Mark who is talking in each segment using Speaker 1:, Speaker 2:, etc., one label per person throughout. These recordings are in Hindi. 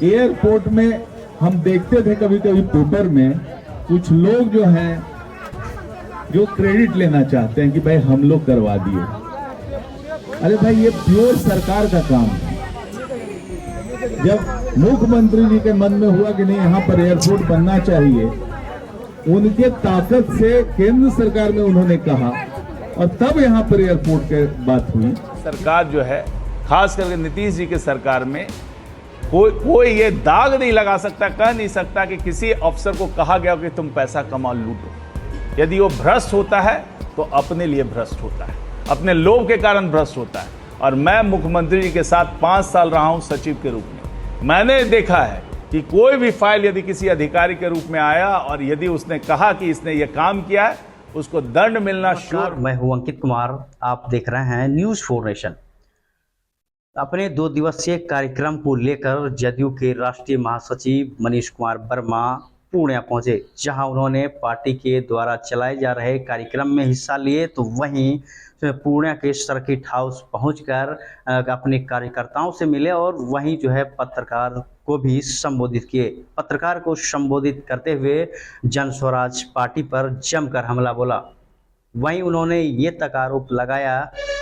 Speaker 1: एयरपोर्ट में हम देखते थे कभी कभी पेपर में कुछ लोग जो हैं जो क्रेडिट लेना चाहते हैं कि भाई हम लोग करवा दिए। अरे भाई ये प्योर सरकार का काम है। जब मुख्यमंत्री जी के मन में हुआ कि नहीं यहाँ पर एयरपोर्ट बनना चाहिए, उनके ताकत से केंद्र सरकार में उन्होंने कहा और तब यहाँ पर एयरपोर्ट की बात हुई।
Speaker 2: सरकार जो है, खास करके नीतीश जी के सरकार में कोई ये दाग नहीं लगा सकता, कह नहीं सकता कि किसी अफसर को कहा गया कि तुम पैसा कमा लूटो। यदि वो भ्रष्ट होता है तो अपने लिए भ्रष्ट होता है, अपने लोभ के कारण भ्रष्ट होता है। और मैं मुख्यमंत्री जी के साथ 5 साल रहा हूं सचिव के रूप में। मैंने देखा है कि कोई भी फाइल यदि किसी अधिकारी के रूप में आया और यदि उसने कहा कि इसने ये काम किया है, उसको दंड मिलना श्योर।
Speaker 3: मैं हूं अंकित कुमार, आप देख रहे हैं न्यूज़ 4 नेशन। अपने 2 दिवसीय कार्यक्रम को लेकर जदयू के राष्ट्रीय महासचिव मनीष कुमार वर्मा पूर्णिया पहुंचे, जहां उन्होंने पार्टी के द्वारा चलाए जा रहे कार्यक्रम में हिस्सा लिए। तो वहीं पूर्णिया के सर्किट हाउस पहुंचकर अपने कार्यकर्ताओं से मिले और वहीं जो है पत्रकार को भी संबोधित किए। पत्रकार को संबोधित करते हुए जन स्वराज पार्टी पर जमकर हमला बोला। वहीं उन्होंने ये तक आरोप लगाया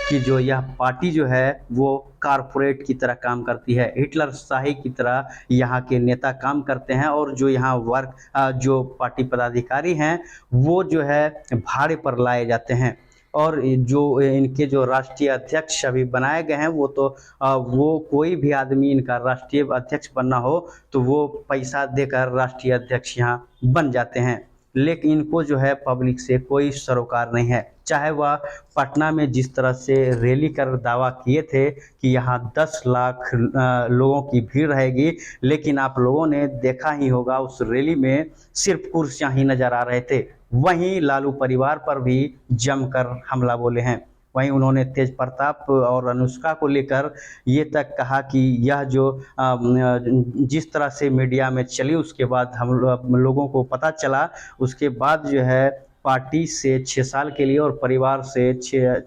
Speaker 3: कि जो यह पार्टी जो है वो कारपोरेट की तरह काम करती है, हिटलर शाही की तरह यहाँ के नेता काम करते हैं और जो यहाँ जो पार्टी पदाधिकारी हैं वो जो है भाड़े पर लाए जाते हैं। और जो इनके जो राष्ट्रीय अध्यक्ष अभी बनाए गए हैं वो कोई भी आदमी इनका राष्ट्रीय अध्यक्ष बनना हो तो वो पैसा देकर राष्ट्रीय अध्यक्ष यहाँ बन जाते हैं। लेकिन इनको जो है पब्लिक से कोई सरोकार नहीं है। चाहे वह पटना में जिस तरह से रैली कर दावा किए थे कि यहाँ 10 लाख लोगों की भीड़ रहेगी, लेकिन आप लोगों ने देखा ही होगा उस रैली में सिर्फ कुर्सियां ही नजर आ रहे थे। वहीं लालू परिवार पर भी जमकर हमला बोले हैं। वहीं उन्होंने तेज प्रताप और अनुष्का को लेकर ये तक कहा कि यह जो जिस तरह से मीडिया में चली उसके बाद हम लोगों को पता चला, उसके बाद जो है पार्टी से 6 साल के लिए और परिवार से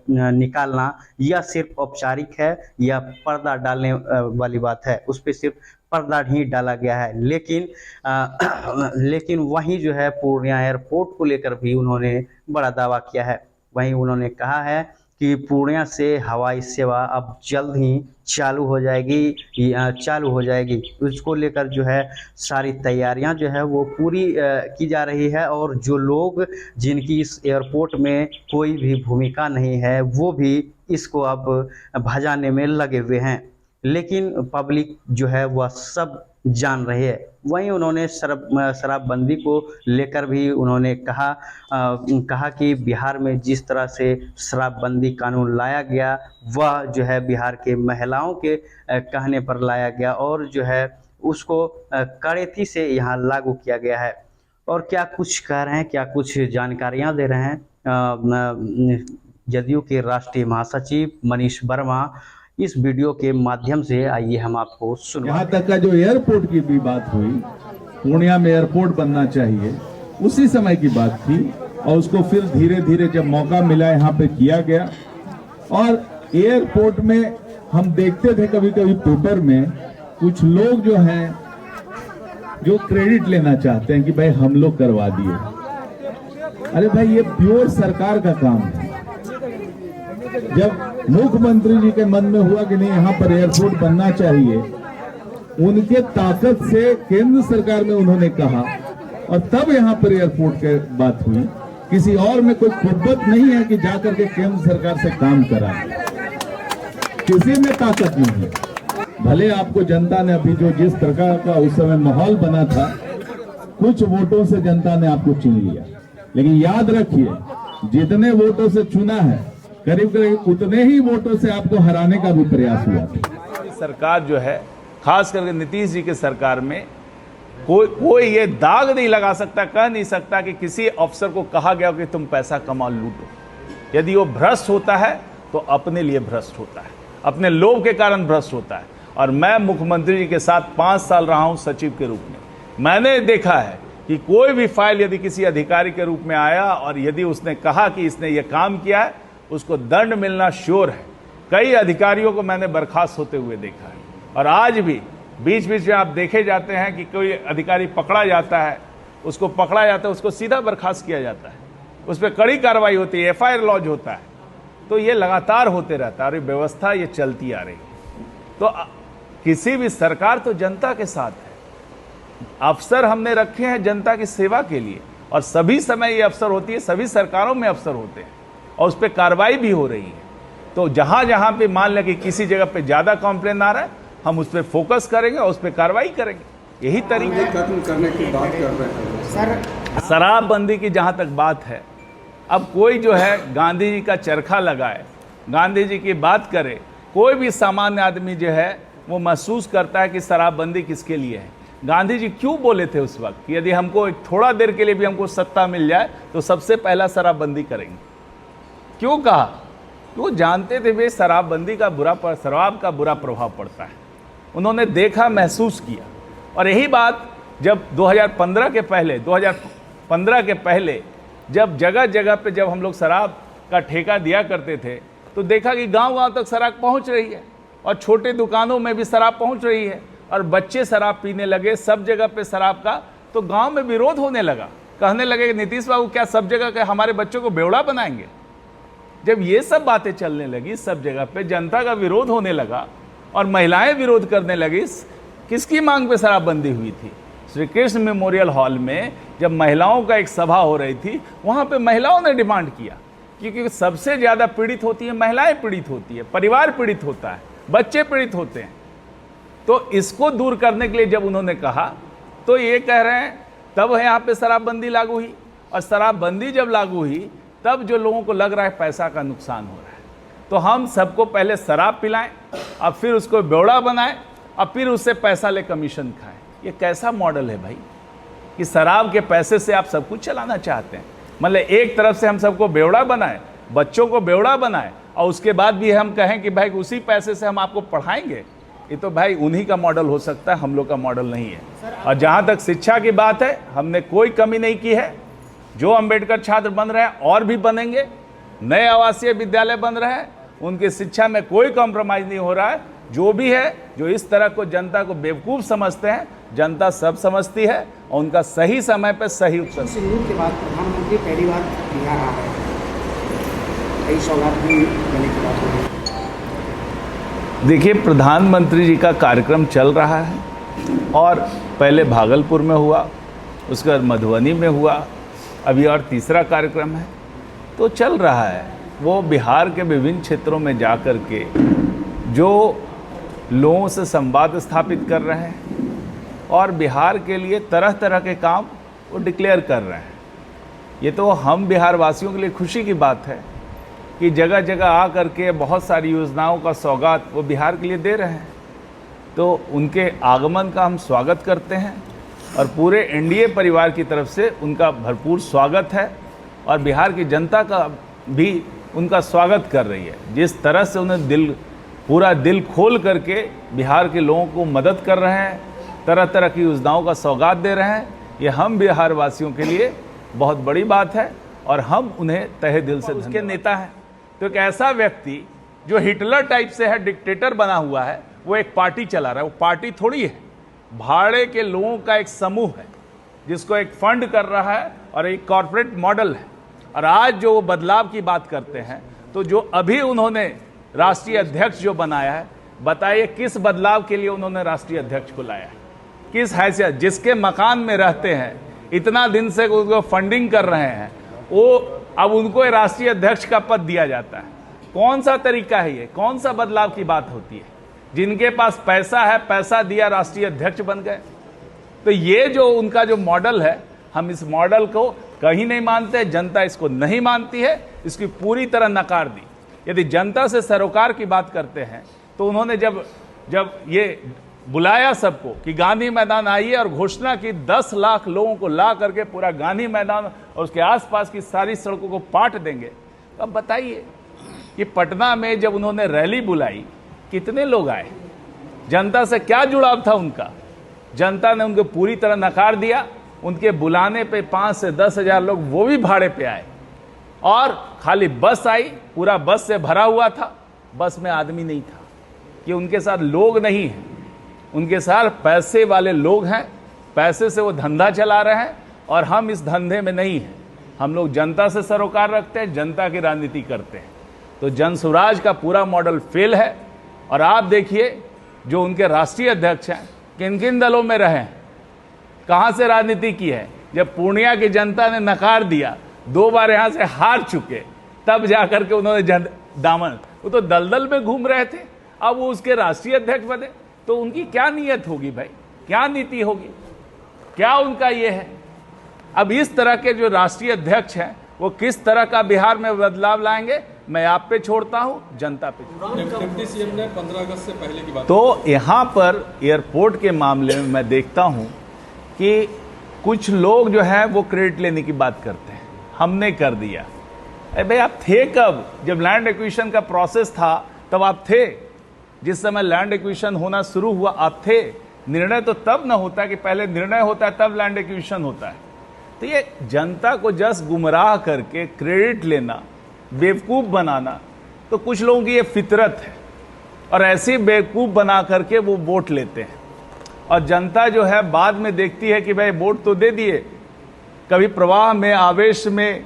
Speaker 3: निकालना यह सिर्फ औपचारिक है, यह पर्दा डालने वाली बात है। उस पर सिर्फ पर्दा ही डाला गया है। लेकिन वहीं जो है पूर्णिया एयरपोर्ट को लेकर भी उन्होंने बड़ा दावा किया है। वहीं उन्होंने कहा है कि पूर्णिया से हवाई सेवा अब जल्द ही चालू हो जाएगी। उसको लेकर जो है सारी तैयारियां जो है वो पूरी की जा रही है और जो लोग जिनकी इस एयरपोर्ट में कोई भी भूमिका नहीं है वो भी इसको अब भजाने में लगे हुए हैं। लेकिन पब्लिक जो है वह सब जान रही है। वहीं उन्होंने शराबबंदी को लेकर भी उन्होंने कहा कि बिहार में जिस तरह से शराबबंदी कानून लाया गया वह जो है बिहार के महिलाओं के कहने पर लाया गया और जो है उसको कड़ेती से यहाँ लागू किया गया है। और क्या कुछ कह रहे हैं, क्या कुछ जानकारियाँ दे रहे हैं जदयू के राष्ट्रीय महासचिव मनीष वर्मा इस वीडियो के माध्यम से। आइए हम आपको सुन।
Speaker 1: यहाँ तक का जो एयरपोर्ट की भी बात हुई, पूर्णिया में एयरपोर्ट बनना चाहिए, उसी समय की बात थी और उसको फिर धीरे धीरे जब मौका मिला यहाँ पे किया गया। और एयरपोर्ट में हम देखते थे कभी कभी पेपर में कुछ लोग जो हैं जो क्रेडिट लेना चाहते हैं कि भाई हम लोग करवा दिए। अरे भाई ये प्योर सरकार का काम है। जब मुख्यमंत्री जी के मन में हुआ कि नहीं यहाँ पर एयरपोर्ट बनना चाहिए, उनके ताकत से केंद्र सरकार में उन्होंने कहा और तब यहाँ पर एयरपोर्ट की बात हुई। किसी और में कोई कुव्वत नहीं है कि जाकर के केंद्र सरकार से काम कराए, किसी में ताकत नहीं है। भले आपको जनता ने अभी जो जिस प्रकार का उस समय माहौल बना था, कुछ वोटों से जनता ने आपको चुन लिया, लेकिन याद रखिए जितने वोटों से चुना है करीब करीब उतने ही वोटों से आपको हराने का भी प्रयास हुआ था।
Speaker 2: सरकार जो है, खास करके नीतीश जी के सरकार में कोई ये दाग नहीं लगा सकता, कह नहीं सकता कि किसी अफसर को कहा गया कि तुम पैसा कमा लूटो। यदि वो भ्रष्ट होता है तो अपने लिए भ्रष्ट होता है, अपने लोभ के कारण भ्रष्ट होता है। और मैं मुख्यमंत्री जी के साथ 5 साल रहा हूं सचिव के रूप में। मैंने देखा है कि कोई भी फाइल यदि किसी अधिकारी के रूप में आया और यदि उसने कहा कि इसने ये काम किया है, उसको दंड मिलना श्योर है। कई अधिकारियों को मैंने बर्खास्त होते हुए देखा है और आज भी बीच बीच में आप देखे जाते हैं कि कोई अधिकारी पकड़ा जाता है, उसको पकड़ा जाता है, उसको सीधा बर्खास्त किया जाता है, उस पर कड़ी कार्रवाई होती है, FIR लॉन्च होता है। तो ये लगातार होते रहता है और ये व्यवस्था ये चलती आ रही है। तो किसी भी सरकार तो जनता के साथ है, अफसर हमने रखे हैं जनता की सेवा के लिए, और सभी समय ये अफसर होती है, सभी सरकारों में अफसर होते हैं और उस पर कार्रवाई भी हो रही है। तो जहां जहां पे मान लें कि किसी जगह पे ज्यादा कंप्लेन आ रहा है, हम उस पर फोकस करेंगे और उस पर कार्रवाई करेंगे। यही तरीका
Speaker 4: खत्म करने की बात कर रहे हैं सर।
Speaker 2: शराबबंदी की जहां तक बात है, अब कोई जो है गांधी जी का चरखा लगाए, गांधी जी की बात करे, कोई भी सामान्य आदमी जो है वो महसूस करता है कि शराबबंदी किसके लिए है। गांधी जी क्यों बोले थे उस वक्त कि यदि हमको एक थोड़ा देर के लिए भी हमको सत्ता मिल जाए तो सबसे पहला शराबबंदी करेंगे। क्यों कहा? वो जानते थे वे शराबबंदी का शराब का बुरा प्रभाव पड़ता है। उन्होंने देखा, महसूस किया। और यही बात जब 2015 के पहले जब जगह जगह पे जब हम लोग शराब का ठेका दिया करते थे तो देखा कि गांव गांव तक शराब पहुंच रही है और छोटे दुकानों में भी शराब पहुंच रही है और बच्चे शराब पीने लगे सब जगह पे शराब का। तो गांव में विरोध होने लगा, कहने लगे कि नीतीश बाबू क्या सब जगह के हमारे बच्चों को बेवड़ा बनाएंगे। जब ये सब बातें चलने लगी, सब जगह पे जनता का विरोध होने लगा और महिलाएं विरोध करने लगी। किसकी मांग पे शराबबंदी हुई थी? श्री कृष्ण मेमोरियल हॉल में जब महिलाओं का एक सभा हो रही थी, वहां पे महिलाओं ने डिमांड किया, क्योंकि सबसे ज्यादा पीड़ित होती है महिलाएं, पीड़ित होती है परिवार, पीड़ित होता है, बच्चे पीड़ित होते हैं। तो इसको दूर करने के लिए जब उन्होंने कहा तो ये कह रहे हैं तब यहाँ पे शराबबंदी लागू हुई। और शराबबंदी जब लागू हुई तब जो लोगों को लग रहा है पैसा का नुकसान हो रहा है, तो हम सबको पहले शराब पिलाएं और फिर उसको बेवड़ा बनाएं और फिर उससे पैसा ले कमीशन खाएं। ये कैसा मॉडल है भाई कि शराब के पैसे से आप सब कुछ चलाना चाहते हैं? मतलब एक तरफ से हम सबको बेवड़ा बनाएं, बच्चों को बेवड़ा बनाएं और उसके बाद भी हम कहें कि भाई उसी पैसे से हम आपको पढ़ाएंगे। ये तो भाई उन्हीं का मॉडल हो सकता है, हम लोग का मॉडल नहीं है। और जहाँ तक शिक्षा की बात है, हमने कोई कमी नहीं की है। जो अंबेडकर छात्र बन रहे हैं और भी बनेंगे, नए आवासीय विद्यालय बन रहे हैं, उनकी शिक्षा में कोई कॉम्प्रोमाइज़ नहीं हो रहा है। जो भी है, जो इस तरह को जनता को बेवकूफ़ समझते हैं, जनता सब समझती है और उनका सही समय पर सही उत्तर।
Speaker 5: सिंदूर के बाद प्रधानमंत्री पहली बार बिहार आ रहे हैं, कई सौगात भी देने की बात हो रही है।
Speaker 2: देखिए, प्रधानमंत्री जी का कार्यक्रम चल रहा है और पहले भागलपुर में हुआ, उसके बाद मधुबनी में हुआ, अभी और तीसरा कार्यक्रम है। तो चल रहा है, वो बिहार के विभिन्न क्षेत्रों में जा कर के जो लोगों से संवाद स्थापित कर रहे हैं और बिहार के लिए तरह तरह के काम वो डिक्लेयर कर रहे हैं। ये तो हम बिहार वासियों के लिए खुशी की बात है कि जगह जगह आ कर के बहुत सारी योजनाओं का सौगात वो बिहार के लिए दे रहे हैं। तो उनके आगमन का हम स्वागत करते हैं और पूरे एनडीए परिवार की तरफ से उनका भरपूर स्वागत है और बिहार की जनता का भी उनका स्वागत कर रही है। जिस तरह से उन्हें पूरा दिल खोल करके बिहार के लोगों को मदद कर रहे हैं, तरह तरह की योजनाओं का सौगात दे रहे हैं, ये हम बिहार वासियों के लिए बहुत बड़ी बात है और हम उन्हें तहे दिल से उसके नेता हैं। तो एक ऐसा व्यक्ति जो हिटलर टाइप से है, डिक्टेटर बना हुआ है, वो एक पार्टी चला रहा है। वो पार्टी थोड़ी है, भाड़े के लोगों का एक समूह है जिसको एक फंड कर रहा है और एक कॉर्पोरेट मॉडल है। और आज जो बदलाव की बात करते हैं, तो जो अभी उन्होंने राष्ट्रीय अध्यक्ष जो बनाया है, बताइए किस बदलाव के लिए उन्होंने राष्ट्रीय अध्यक्ष को लाया है, किस हैसियत? जिसके मकान में रहते हैं, इतना दिन से उनको फंडिंग कर रहे हैं, वो अब उनको राष्ट्रीय अध्यक्ष का पद दिया जाता है। कौन सा तरीका है ये? कौन सा बदलाव की बात होती है? जिनके पास पैसा है, पैसा दिया, राष्ट्रीय अध्यक्ष बन गए। तो ये जो उनका जो मॉडल है, हम इस मॉडल को कहीं नहीं मानते, जनता इसको नहीं मानती है, इसकी पूरी तरह नकार दी। यदि जनता से सरोकार की बात करते हैं तो उन्होंने जब ये बुलाया सबको कि गांधी मैदान आइए और घोषणा की 10 लाख लोगों को ला करके पूरा गांधी मैदान और उसके आसपास की सारी सड़कों को पाट देंगे, तो अब बताइए कि पटना में जब उन्होंने रैली बुलाई, कितने लोग आए? जनता से क्या जुड़ाव था उनका? जनता ने उनको पूरी तरह नकार दिया। उनके बुलाने पे 5 से 10 हजार लोग वो भी भाड़े पे आए और खाली बस आई, पूरा बस से भरा हुआ था, बस में आदमी नहीं था, कि उनके साथ लोग नहीं है। उनके साथ पैसे वाले लोग हैं, पैसे से वो धंधा चला रहे हैं, और हम इस धंधे में नहीं हैं। हम लोग जनता से सरोकार रखते हैं, जनता की राजनीति करते हैं। तो जन स्वराज का पूरा मॉडल फेल है। और आप देखिए जो उनके राष्ट्रीय अध्यक्ष हैं, किन किन दलों में रहे हैं, कहाँ से राजनीति की है। जब पूर्णिया की जनता ने नकार दिया, 2 बार यहाँ से हार चुके, तब जाकर के उन्होंने दामन, वो तो दलदल में घूम रहे थे, अब वो उसके राष्ट्रीय अध्यक्ष बने। तो उनकी क्या नीयत होगी भाई, क्या नीति होगी, क्या उनका ये है। अब इस तरह के जो राष्ट्रीय अध्यक्ष हैं वो किस तरह का बिहार में बदलाव लाएंगे, मैं आप पे छोड़ता हूं, जनता पे।
Speaker 4: डिप्टी सीएम ने 15 अगस्त से पहले की बात,
Speaker 2: तो यहां पर एयरपोर्ट के मामले में मैं देखता हूं कि कुछ लोग जो है वो क्रेडिट लेने की बात करते हैं, हमने कर दिया। अरे भाई आप थे कब, जब लैंड एक्विजिशन का प्रोसेस था तब आप थे, जिस समय लैंड एक्विजिशन होना शुरू हुआ आप थे। निर्णय तो तब ना होता कि पहले निर्णय होता है तब लैंड एक्विजिशन होता है। तो ये जनता को जस्ट गुमराह करके क्रेडिट लेना, बेवकूफ़ बनाना, तो कुछ लोगों की ये फितरत है, और ऐसे बेवकूफ़ बना करके वो वोट लेते हैं। और जनता जो है बाद में देखती है कि भाई वोट तो दे दिए, कभी प्रवाह में, आवेश में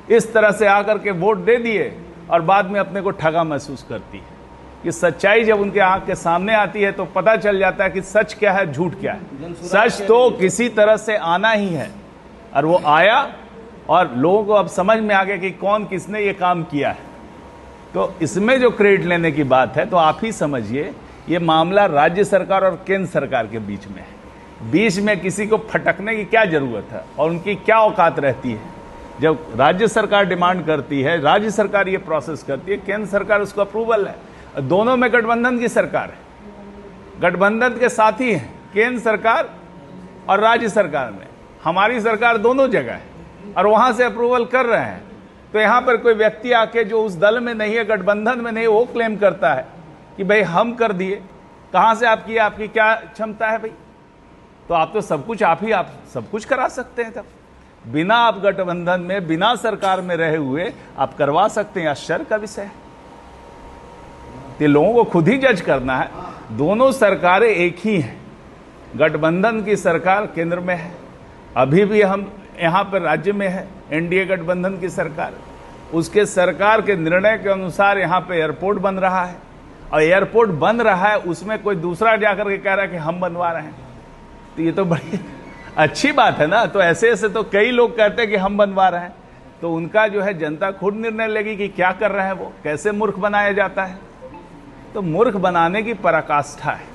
Speaker 2: इस तरह से आकर के वोट दे दिए, और बाद में अपने को ठगा महसूस करती है। कि सच्चाई जब उनके आंख के सामने आती है तो पता चल जाता है कि सच क्या है, झूठ क्या है। सच तो किसी तरह से आना ही है, और वो आया, और लोगों को अब समझ में आ गया कि कौन किसने ये काम किया है। तो इसमें जो क्रेडिट लेने की बात है, तो आप ही समझिए ये मामला राज्य सरकार और केंद्र सरकार के बीच में है। बीच में किसी को फटकने की क्या जरूरत है, और उनकी क्या औकात रहती है। जब राज्य सरकार डिमांड करती है, राज्य सरकार ये प्रोसेस करती है, केंद्र सरकार उसको अप्रूवल है। दोनों में गठबंधन की सरकार है, गठबंधन के साथी हैं केंद्र सरकार और राज्य सरकार में। हमारी सरकार दोनों जगह है, और वहां से अप्रूवल कर रहे हैं। तो यहां पर कोई व्यक्ति आके जो उस दल में नहीं है, गठबंधन में नहीं, वो क्लेम करता है कि भाई हम कर दिए। कहां से आपकी क्या क्षमता है भाई? तो आप तो सब कुछ आप सब कुछ करा सकते हैं। तब बिना आप गठबंधन में, बिना सरकार में रहे हुए आप करवा सकते हैं, आश्चर्य का विषय है। ये लोगों को खुद ही जज करना है। दोनों सरकारें एक ही हैं। गठबंधन की सरकार केंद्र में है, अभी भी हम यहाँ पर राज्य में है एनडीए गठबंधन की सरकार। उसके सरकार के निर्णय के अनुसार यहाँ पे एयरपोर्ट बन रहा है, और एयरपोर्ट बन रहा है उसमें कोई दूसरा जाकर के कह रहा है कि हम बनवा रहे हैं। तो ये तो बड़ी अच्छी बात है ना। तो ऐसे ऐसे तो कई लोग कहते हैं कि हम बनवा रहे हैं, तो उनका जो है जनता खुद निर्णय लेगी कि क्या कर रहे हैं वो, कैसे मूर्ख बनाया जाता है। तो मूर्ख बनाने की पराकाष्ठा है।